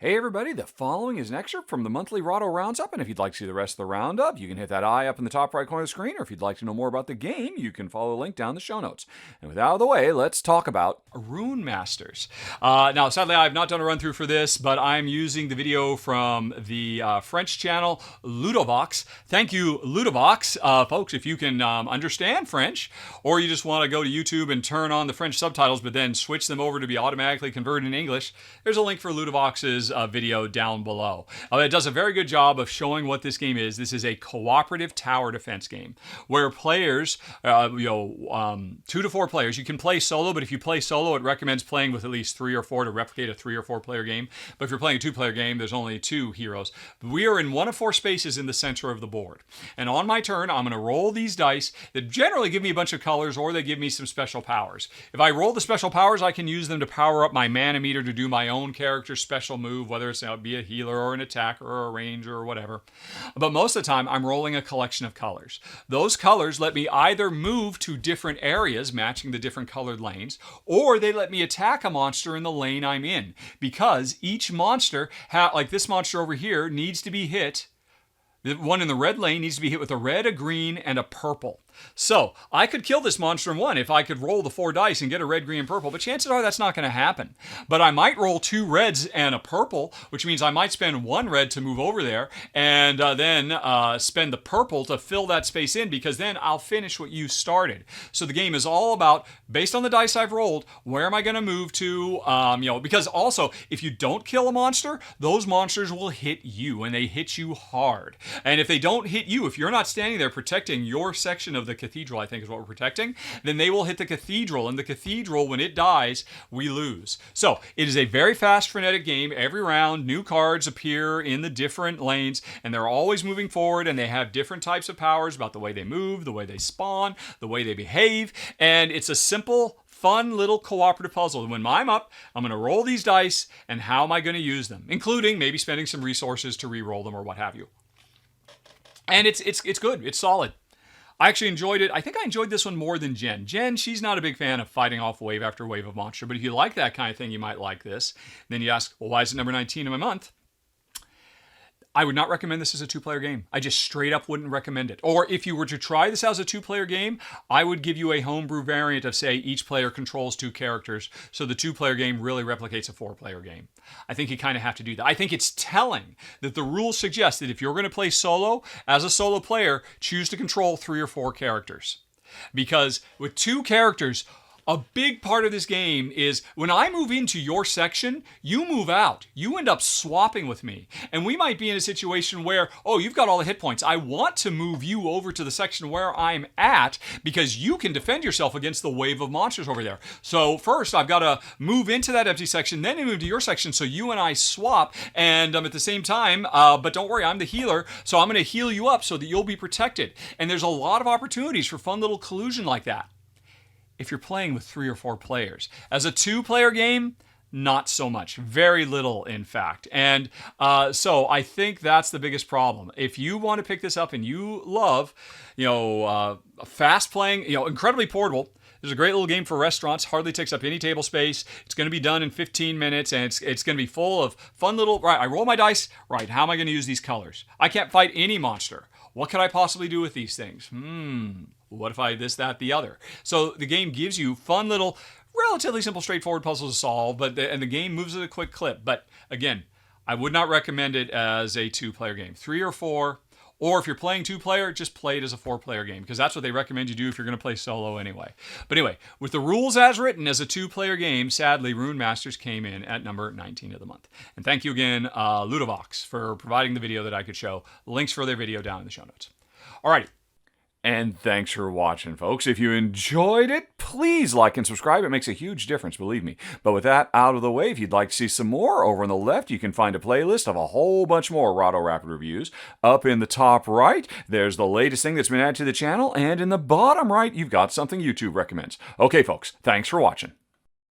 Hey everybody, the following is an excerpt from the monthly Rahdo Roundup, and if you'd like to see the rest of the roundup, you can hit that eye up in the top right corner of the screen, or if you'd like to know more about the game, you can follow the link down in the show notes. And with that out of the way, let's talk about Runemasters. Now, sadly, I've not done a run-through for this, but I'm using the video from the French channel Ludovox. Thank you, Ludovox. Folks, if you can understand French, or you just want to go to YouTube and turn on the French subtitles, but then switch them over to be automatically converted in English, there's a link for Ludovox's video down below. It does a very good job of showing what this game is. This is a cooperative tower defense game where players, 2 to 4 players, you can play solo, but if you play solo, it recommends playing with at least 3 or 4 to replicate a 3 or 4 player game. But if you're playing a 2-player game, there's only 2 heroes. We are in one of 4 spaces in the center of the board. And on my turn, I'm going to roll these dice that generally give me a bunch of colors, or they give me some special powers. If I roll the special powers, I can use them to power up my mana meter to do my own character's special move, whether it's be a healer or an attacker or a ranger or whatever. But most of the time, I'm rolling a collection of colors. Those colors let me either move to different areas, matching the different colored lanes, or they let me attack a monster in the lane I'm in, because each monster, like this monster over here, needs to be hit. The one in the red lane needs to be hit with a red, a green, and a purple. So I could kill this monster in one if I could roll the 4 dice and get a red, green, and purple, but chances are that's not going to happen. But I might roll 2 reds and a purple, which means I might spend 1 red to move over there, and then spend the purple to fill that space in, because then I'll finish what you started. So the game is all about, based on the dice I've rolled, where am I going to move to? Because also, if you don't kill a monster, those monsters will hit you, and they hit you hard. And if they don't hit you, if you're not standing there protecting your section of the cathedral, I think is what we're protecting, then they will hit the cathedral, and the cathedral, when it dies, we lose. So it is a very fast, frenetic game. Every round, new cards appear in the different lanes, and they're always moving forward, and they have different types of powers about the way they move, the way they spawn, the way they behave, and it's a simple, fun little cooperative puzzle. When I'm up, I'm going to roll these dice, and how am I going to use them, including maybe spending some resources to re-roll them or what have you. And it's good. It's solid. I actually enjoyed it. I think I enjoyed this one more than Jen. Jen, she's not a big fan of fighting off wave after wave of monster, but if you like that kind of thing, you might like this. Then you ask, well, why is it number 19 in my month? I would not recommend this as a 2-player game. I just straight up wouldn't recommend it. Or if you were to try this as a 2-player game, I would give you a homebrew variant of, say, each player controls 2 characters, so the 2-player game really replicates a 4-player game. I think you kind of have to do that. I think it's telling that the rules suggest that if you're going to play solo, as a solo player, choose to control 3 or 4 characters. Because with 2 characters, a big part of this game is when I move into your section, you move out. You end up swapping with me. And we might be in a situation where, oh, you've got all the hit points. I want to move you over to the section where I'm at because you can defend yourself against the wave of monsters over there. So first, I've got to move into that empty section, then move to your section so you and I swap. And at the same time, but don't worry, I'm the healer, so I'm going to heal you up so that you'll be protected. And there's a lot of opportunities for fun little collusion like that if you're playing with 3 or 4 players. As a 2-player game, not so much. Very little, in fact. And so I think that's the biggest problem. If you want to pick this up and you love, fast playing, incredibly portable, there's a great little game for restaurants. Hardly takes up any table space. It's going to be done in 15 minutes, and it's going to be full of fun little, right, I roll my dice, right, how am I going to use these colors? I can't fight any monster. What could I possibly do with these things? What if I this, that, the other? So the game gives you fun little, relatively simple, straightforward puzzles to solve, and the game moves at a quick clip. But again, I would not recommend it as a 2-player game. 3 or 4, or if you're playing 2-player, just play it as a 4-player game, because that's what they recommend you do if you're going to play solo anyway. But anyway, with the rules as written as a 2-player game, sadly, Runemasters came in at number 19 of the month. And thank you again, Ludovox, for providing the video that I could show. Links for their video down in the show notes. Alrighty. And thanks for watching, folks. If you enjoyed it, please like and subscribe. It makes a huge difference, believe me. But with that out of the way, if you'd like to see some more, over on the left, you can find a playlist of a whole bunch more Rahdo Rapid reviews. Up in the top right, there's the latest thing that's been added to the channel. And in the bottom right, you've got something YouTube recommends. Okay, folks, thanks for watching.